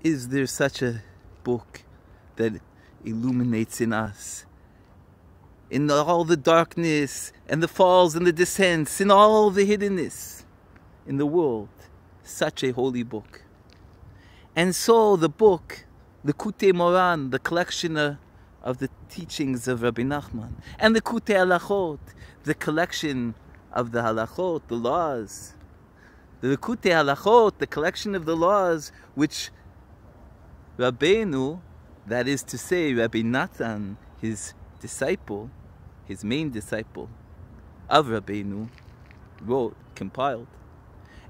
is there such a book that illuminates in us, in all the darkness and the falls and the descents, in all the hiddenness in the world, such a holy book. And so the book, the Likutei Moharan, the collection of the teachings of Rabbi Nachman, and the Likutei Halachot, the collection of the halachot, the laws, the Likutei Halachot, the collection of the laws which Rabbeinu, that is to say Rabbi Natan, his disciple, his main disciple of Rabbeinu, wrote, compiled.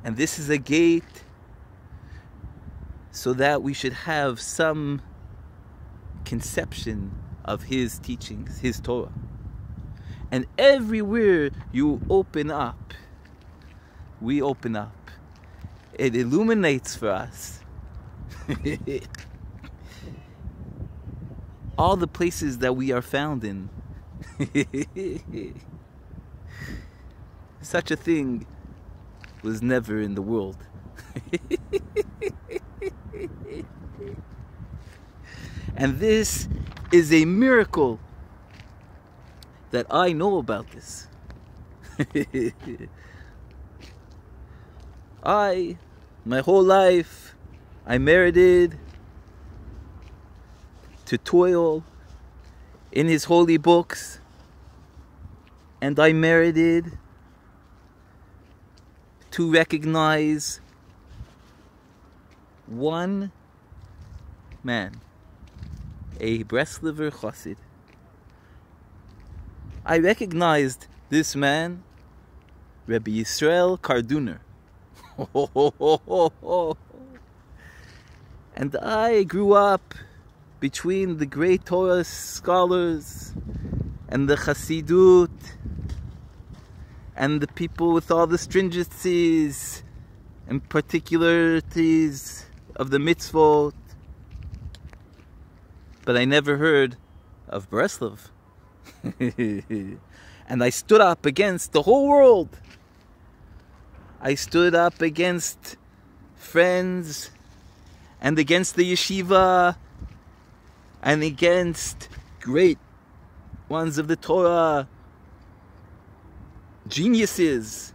And this is a gate so that we should have some conception of his teachings, his Torah. And everywhere you open up, we open up, it illuminates for us all the places that we are found in. Such a thing was never in the world. And this is a miracle that I know about this. My whole life, I merited to toil in his holy books, and I merited to recognize one man, a Breslover Chassid. I recognized this man, Rabbi Yisrael Karduner. And I grew up between the great Torah scholars and the Chassidut and the people with all the stringencies and particularities of the mitzvot. But I never heard of Breslov. And I stood up against the whole world. I stood up against friends and against the yeshiva and against great ones of the Torah, geniuses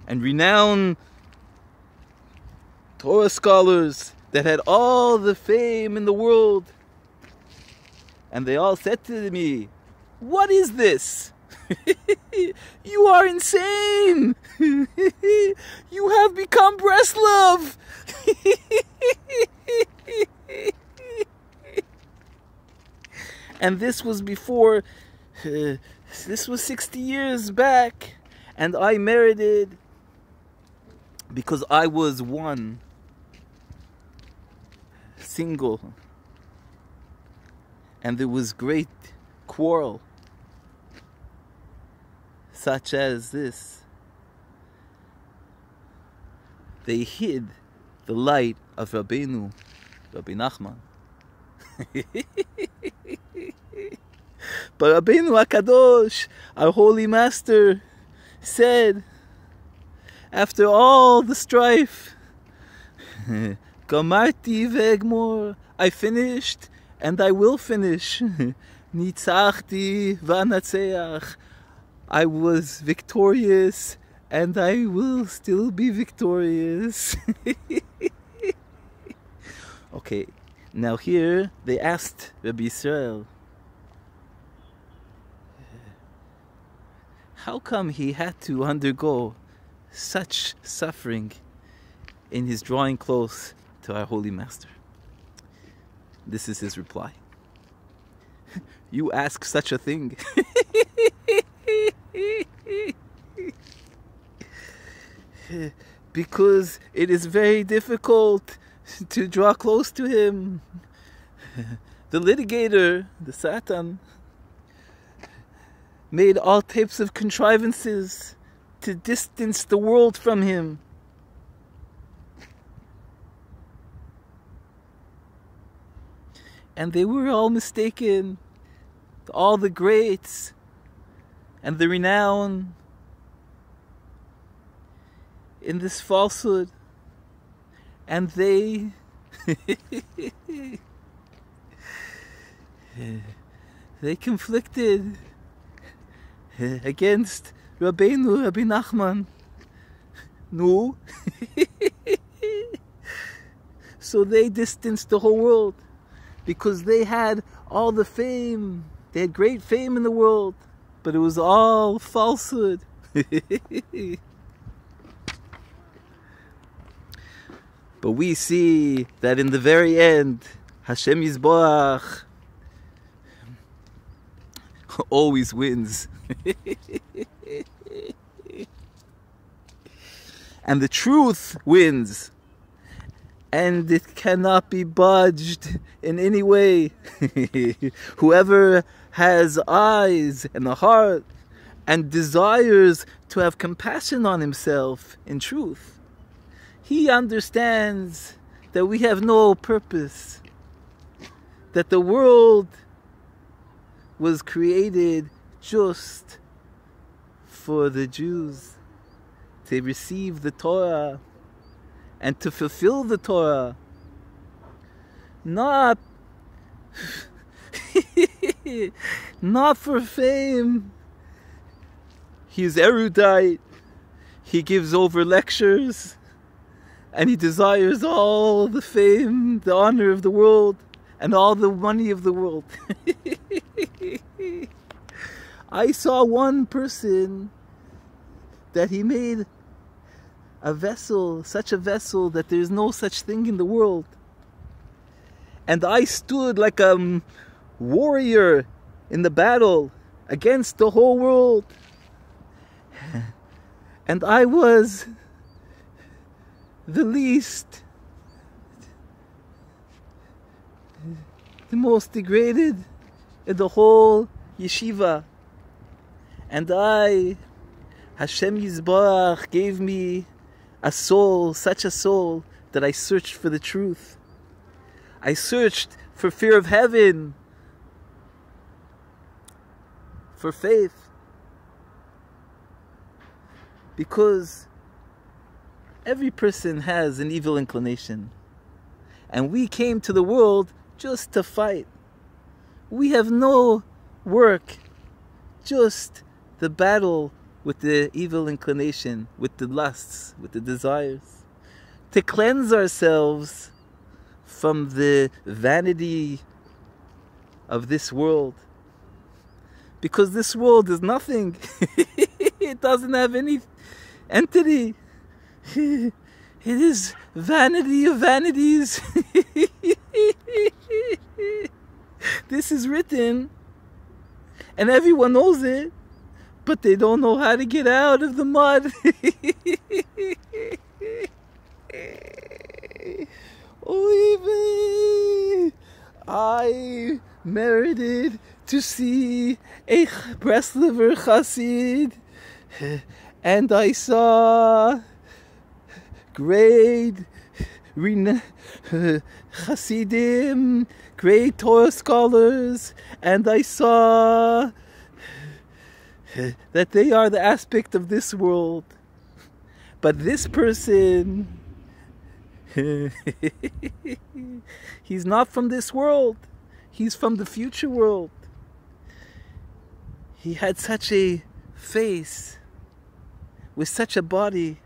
and renowned Torah scholars that had all the fame in the world. And they all said to me, "What is this? You are insane! You have become Breslov!" And this was before, this was 60 years back, and I merited because I was one, single, and there was great quarrel, such as this. They hid the light of Rabbeinu, Rabbi Nachman. But Rabbeinu HaKadosh, our holy master, said, after all the strife, Gamarti ve'egmor, I finished and I will finish. Nitzachti v'anatzeach, I was victorious and I will still be victorious. Okay, now here they asked Rabbi Yisrael, how come he had to undergo such suffering in his drawing close to our holy master? This is his reply. You ask such a thing. Because it is very difficult to draw close to him. The litigator, the Satan, made all types of contrivances to distance the world from him. And they were all mistaken. All the greats and the renown in this falsehood. And they They conflicted against Rabbi Nachman. No. So they distanced the whole world because they had all the fame. They had great fame in the world, but it was all falsehood. But we see that in the very end, Hashem Yisborach always wins. And the truth wins. And it cannot be budged in any way. Whoever has eyes and a heart and desires to have compassion on himself in truth, he understands that we have no purpose, that the world was created just for the Jews to receive the Torah and to fulfill the Torah, not for fame. He's erudite, he gives over lectures, and he desires all the fame, the honor of the world, and all the money of the world. I saw one person that he made a vessel, such a vessel that there's no such thing in the world. And I stood like a warrior in the battle against the whole world. And I was the least, the most degraded in the whole yeshiva. And Hashem Yisborach gave me a soul, such a soul, that I searched for the truth. I searched for fear of heaven, for faith. Because every person has an evil inclination. And we came to the world just to fight. We have no work, just the battle with the evil inclination, with the lusts, with the desires. To cleanse ourselves from the vanity of this world. Because this world is nothing. It doesn't have any entity. It is vanity of vanities. This is written, and everyone knows it, but they don't know how to get out of the mud. I merited to see a Breslover Chassid, and I saw great Chassidim, great Torah scholars, and I saw that they are the aspect of this world. But this person, he's not from this world. He's from the future world. He had such a face with such a body.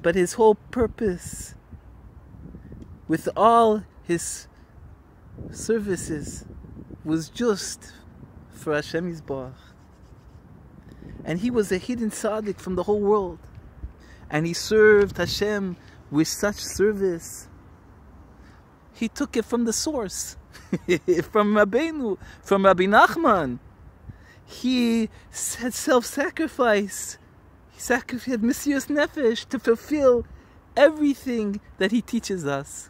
But his whole purpose, with all his services, was just for Hashem Yisborach. And he was a hidden tzaddik from the whole world. And he served Hashem with such service. He took it from the source, from Rabbeinu, from Rabbi Nachman. He had self-sacrifice. He sacrificed Mesiras Nefesh to fulfill everything that he teaches us.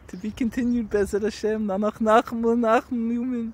To be continued, Bezrat Hashem, Nanach Nachman Yumin.